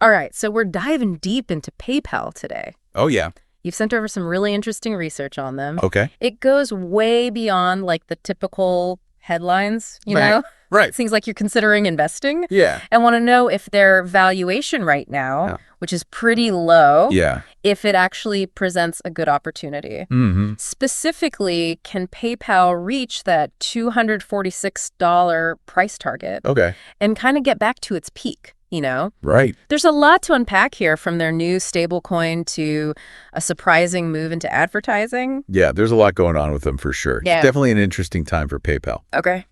All right, so we're diving deep into PayPal today. Oh, yeah. You've sent over some really interesting research on them. Okay. It goes way beyond like the typical headlines, you know? Right. Seems like you're considering investing. Yeah. And want to know if their valuation right now, which is pretty low, if it actually presents a good opportunity. Specifically, can PayPal reach that $246 price target and kind of get back to its peak? You know? Right. There's a lot to unpack here, from their new stablecoin to a surprising move into advertising. Yeah, there's a lot going on with them for sure. Yeah. It's definitely an interesting time for PayPal. Okay.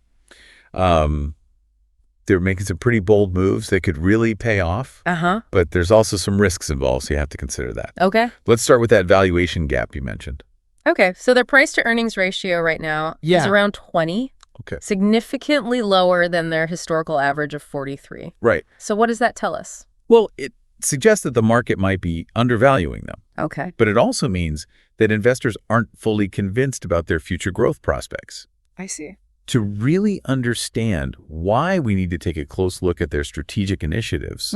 They're making some pretty bold moves that could really pay off. But there's also some risks involved, so you have to consider that. Okay. Let's start with that valuation gap you mentioned. Okay, so their price to earnings ratio right now is around 20. Okay. Significantly lower than their historical average of 43. Right. So what does that tell us? Well, it suggests that the market might be undervaluing them. Okay. But it also means that investors aren't fully convinced about their future growth prospects. I see. To really understand why we need to take a close look at their strategic initiatives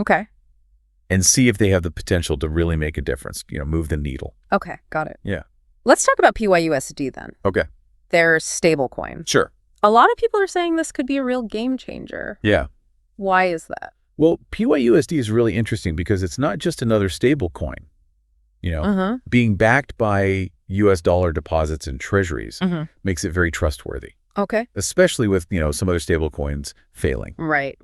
and see if they have the potential to really make a difference, move the needle. Okay, got it. Yeah. Let's talk about PYUSD then. Okay. Their stablecoin. Sure. A lot of people are saying this could be a real game changer. Yeah. Why is that? Well, PYUSD is really interesting because it's not just another stable coin. Being backed by U.S. dollar deposits and treasuries makes it very trustworthy. Okay. Especially with, some other stable coins failing. Right.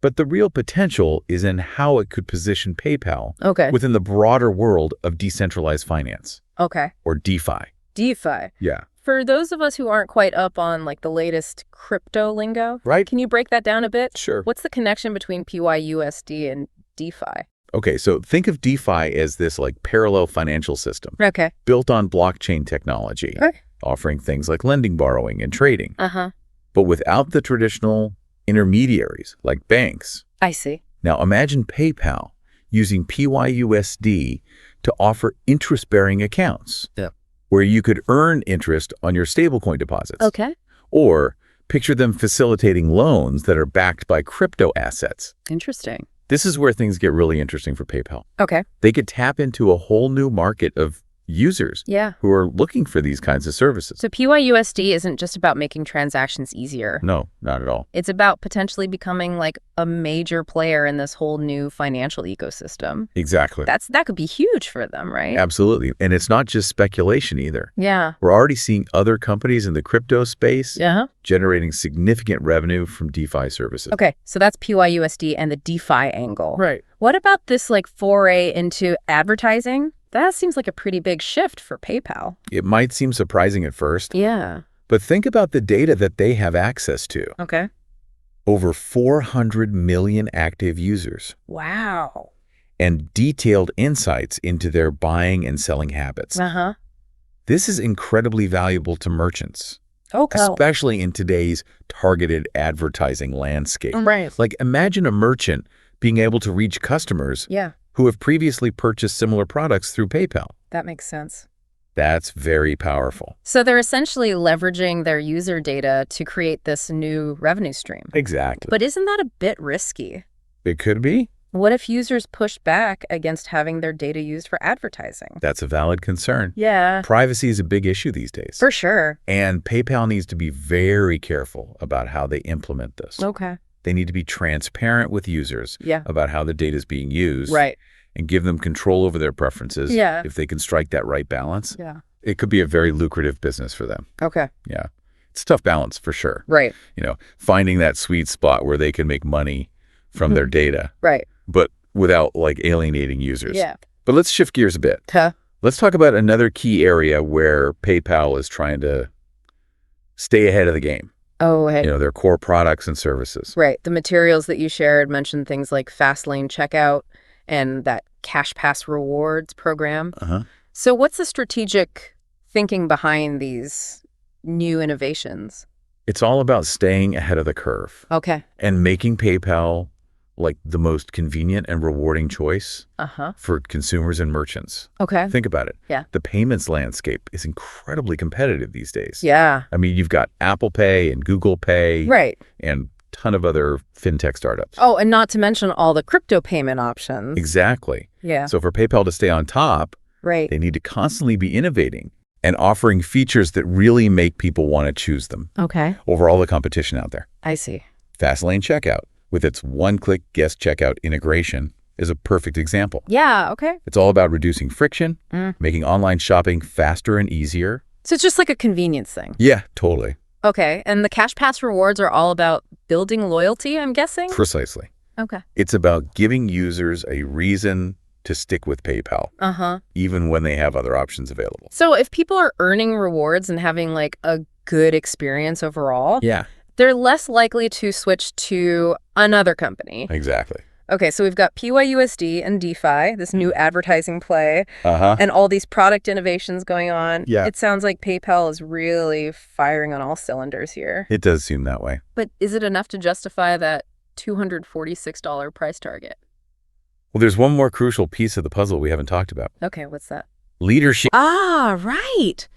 But the real potential is in how it could position PayPal within the broader world of decentralized finance. Okay. Or DeFi. DeFi. Yeah. For those of us who aren't quite up on like the latest crypto lingo, can you break that down a bit? Sure. What's the connection between PYUSD and DeFi? Okay, so think of DeFi as this like parallel financial system built on blockchain technology, offering things like lending, borrowing, and trading. But without the traditional intermediaries like banks. I see. Now imagine PayPal using PYUSD to offer interest-bearing accounts. Where you could earn interest on your stablecoin deposits. Okay. Or picture them facilitating loans that are backed by crypto assets. Interesting. This is where things get really interesting for PayPal. Okay. They could tap into a whole new market of users who are looking for these kinds of services. So PYUSD isn't just about making transactions easier. No, not at all. It's about potentially becoming like a major player in this whole new financial ecosystem. Exactly. That could be huge for them, right? Absolutely. And it's not just speculation either. Yeah. We're already seeing other companies in the crypto space generating significant revenue from DeFi services. Okay, so that's PYUSD and the DeFi angle. Right. What about this like foray into advertising? That seems like a pretty big shift for PayPal. It might seem surprising at first. Yeah. But think about the data that they have access to. Okay. Over 400 million active users. Wow. And detailed insights into their buying and selling habits. This is incredibly valuable to merchants. Especially in today's targeted advertising landscape. Right. Like imagine a merchant being able to reach customers who have previously purchased similar products through PayPal. That makes sense. That's very powerful. So they're essentially leveraging their user data to create this new revenue stream. Exactly. But isn't that a bit risky? It could be. What if users push back against having their data used for advertising? That's a valid concern. Yeah. Privacy is a big issue these days. For sure. And PayPal needs to be very careful about how they implement this. Okay. They need to be transparent with users about how the data is being used. Right. And give them control over their preferences. Yeah. If they can strike that right balance. Yeah. It could be a very lucrative business for them. Okay. Yeah. It's a tough balance for sure. Right. Finding that sweet spot where they can make money from their data. Right. But without like alienating users. Yeah. But let's shift gears a bit. Let's talk about another key area where PayPal is trying to stay ahead of the game. Oh, hey. Their core products and services. Right. The materials that you shared mentioned things like Fastlane Checkout and that CashPass Rewards program. So what's the strategic thinking behind these new innovations? It's all about staying ahead of the curve. Okay. And making PayPal like the most convenient and rewarding choice for consumers and merchants. Okay. Think about it. Yeah. The payments landscape is incredibly competitive these days. Yeah. I mean, you've got Apple Pay and Google Pay. Right. And ton of other fintech startups. Oh, and not to mention all the crypto payment options. Exactly. Yeah. So for PayPal to stay on top, right, they need to constantly be innovating and offering features that really make people want to choose them. Okay. Over all the competition out there. I see. Fastlane Checkout, with its one-click guest checkout integration, is a perfect example. Yeah, okay. It's all about reducing friction, making online shopping faster and easier. So it's just like a convenience thing. Yeah, totally. Okay, and the CashPass rewards are all about building loyalty, I'm guessing? Precisely. Okay. It's about giving users a reason to stick with PayPal, even when they have other options available. So if people are earning rewards and having like a good experience overall, yeah, they're less likely to switch to another company. Exactly. Okay, so we've got PYUSD and DeFi, this new advertising play, and all these product innovations going on. Yeah. It sounds like PayPal is really firing on all cylinders here. It does seem that way. But is it enough to justify that $246 price target? Well, there's one more crucial piece of the puzzle we haven't talked about. Okay, what's that? Leadership. Ah, right.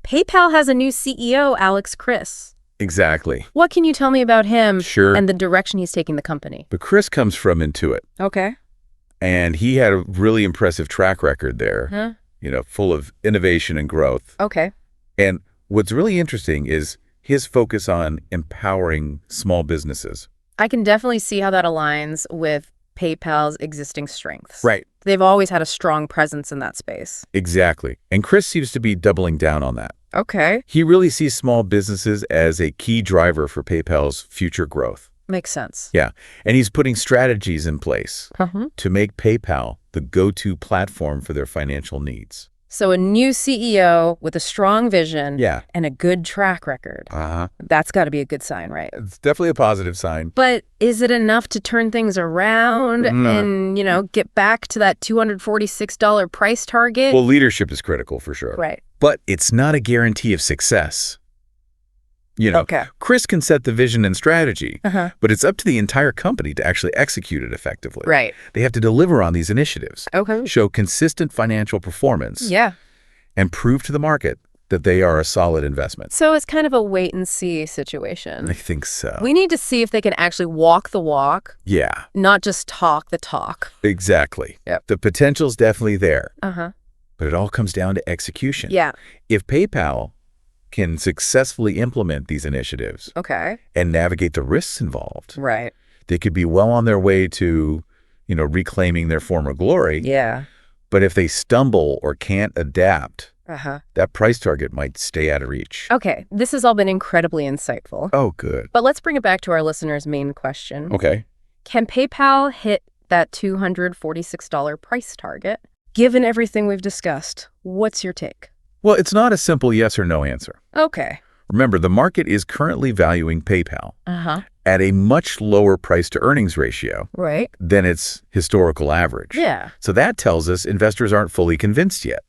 PayPal has a new CEO, Alex Chriss. Exactly. What can you tell me about him Sure. and the direction he's taking the company? But Chris comes from Intuit. Okay. And he had a really impressive track record there, full of innovation and growth. Okay. And what's really interesting is his focus on empowering small businesses. I can definitely see how that aligns with PayPal's existing strengths. Right. They've always had a strong presence in that space. Exactly. And Chris seems to be doubling down on that. Okay. He really sees small businesses as a key driver for PayPal's future growth. Makes sense. Yeah. And he's putting strategies in place to make PayPal the go-to platform for their financial needs. So a new CEO with a strong vision and a good track record. That's got to be a good sign, right? It's definitely a positive sign. But is it enough to turn things around and, get back to that $246 price target? Well, leadership is critical for sure. Right. But it's not a guarantee of success. Chris can set the vision and strategy, but it's up to the entire company to actually execute it effectively. Right. They have to deliver on these initiatives, Okay. show consistent financial performance, and prove to the market that they are a solid investment. So it's kind of a wait and see situation. I think so. We need to see if they can actually walk the walk. Yeah. Not just talk the talk. Exactly. Yep. The potential's definitely there. But it all comes down to execution. Yeah. If PayPal can successfully implement these initiatives and navigate the risks involved, right, they could be well on their way to, reclaiming their former glory. Yeah. But if they stumble or can't adapt, that price target might stay out of reach. Okay, this has all been incredibly insightful. Oh, good. But let's bring it back to our listeners' main question. Okay. Can PayPal hit that $246 price target? Given everything we've discussed, what's your take? Well, it's not a simple yes or no answer. Okay. Remember, the market is currently valuing PayPal at a much lower price-to-earnings ratio than its historical average. Yeah. So that tells us investors aren't fully convinced yet.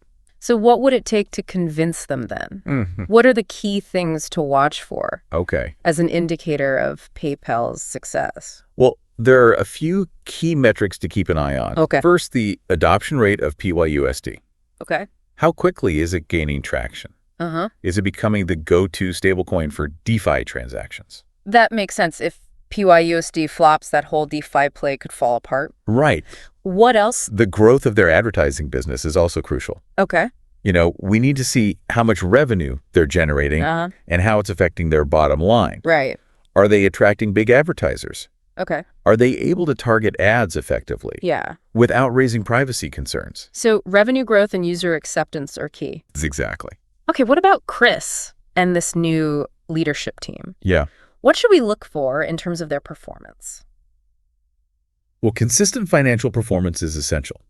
So what would it take to convince them then? What are the key things to watch for as an indicator of PayPal's success? Well, there are a few key metrics to keep an eye on. First, the adoption rate of PYUSD. How quickly is it gaining traction? Is it becoming the go-to stablecoin for DeFi transactions? That makes sense. If PYUSD flops, that whole DeFi play could fall apart. Right. What else? The growth of their advertising business is also crucial. We need to see how much revenue they're generating and how it's affecting their bottom line. Right. Are they attracting big advertisers? Are they able to target ads effectively? Yeah. Without raising privacy concerns? So revenue growth and user acceptance are key. Exactly. Okay, what about Chris and this new leadership team? Yeah. What should we look for in terms of their performance? Well, consistent financial performance is essential.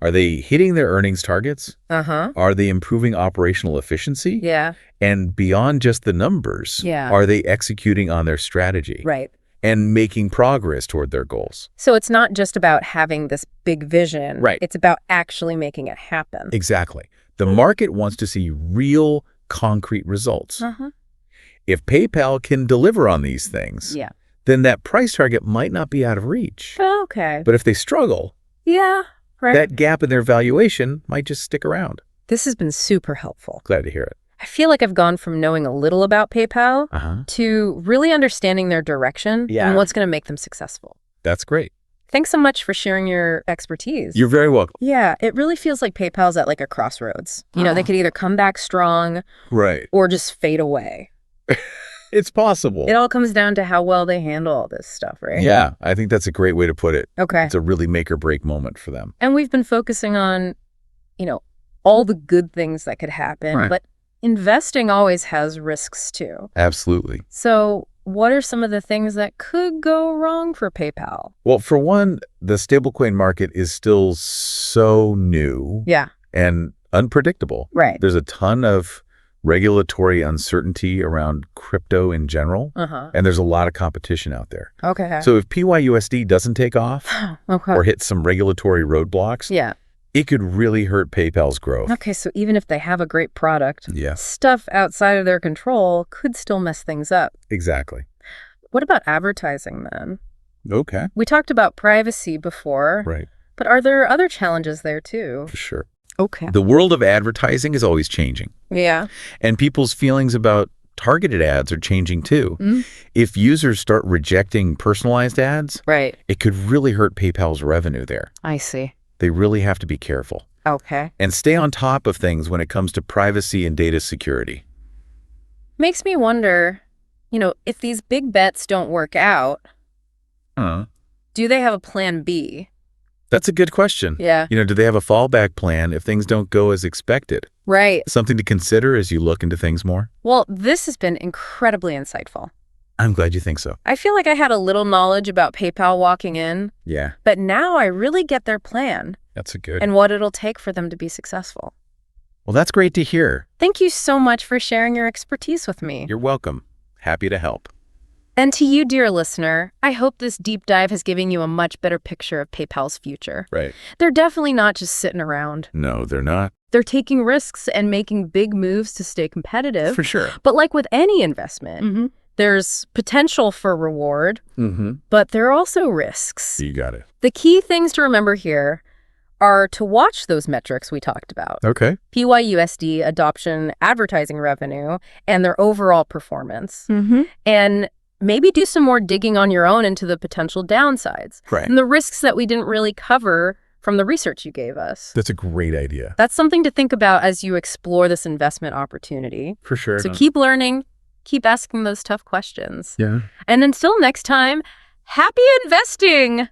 Are they hitting their earnings targets? Are they improving operational efficiency? Yeah. And beyond just the numbers, are they executing on their strategy? Right. And making progress toward their goals? So it's not just about having this big vision. Right. It's about actually making it happen. Exactly. The market wants to see real, concrete results. If PayPal can deliver on these things, then that price target might not be out of reach. Okay. But if they struggle, that gap in their valuation might just stick around. This has been super helpful. Glad to hear it. I feel like I've gone from knowing a little about PayPal to really understanding their direction and what's going to make them successful. That's great. Thanks so much for sharing your expertise. You're very welcome. Yeah, it really feels like PayPal's at like a crossroads. You know, they could either come back strong or just fade away. It's possible. It all comes down to how well they handle all this stuff, right? Yeah, I think that's a great way to put it. Okay. It's a really make or break moment for them. And we've been focusing on, all the good things that could happen, but investing always has risks too. Absolutely. So what are some of the things that could go wrong for PayPal? Well, for one, the stablecoin market is still so new and unpredictable. Right. There's a ton of regulatory uncertainty around crypto in general, and there's a lot of competition out there. Okay. So if PYUSD doesn't take off or hit some regulatory roadblocks, it could really hurt PayPal's growth. Okay, so even if they have a great product, stuff outside of their control could still mess things up. Exactly. What about advertising then? Okay. We talked about privacy before. Right. But are there other challenges there too? For sure. Okay. The world of advertising is always changing. Yeah. And people's feelings about targeted ads are changing too. If users start rejecting personalized ads, it could really hurt PayPal's revenue there. I see. They really have to be careful. Okay. And stay on top of things when it comes to privacy and data security. Makes me wonder, if these big bets don't work out, do they have a plan B? That's a good question. Yeah. Do they have a fallback plan if things don't go as expected? Right. Something to consider as you look into things more? Well, this has been incredibly insightful. I'm glad you think so. I feel like I had a little knowledge about PayPal walking in. Yeah. But now I really get their plan. That's a good. And what it'll take for them to be successful. Well, that's great to hear. Thank you so much for sharing your expertise with me. You're welcome. Happy to help. And to you, dear listener, I hope this deep dive has given you a much better picture of PayPal's future. Right. They're definitely not just sitting around. No, they're not. They're taking risks and making big moves to stay competitive. For sure. But like with any investment, there's potential for reward, but there are also risks. You got it. The key things to remember here are to watch those metrics we talked about. Okay. PYUSD, adoption, advertising revenue, and their overall performance. And maybe do some more digging on your own into the potential downsides. Right. And the risks that we didn't really cover from the research you gave us. That's a great idea. That's something to think about as you explore this investment opportunity. For sure. So keep learning, keep asking those tough questions. Yeah. And until next time, happy investing!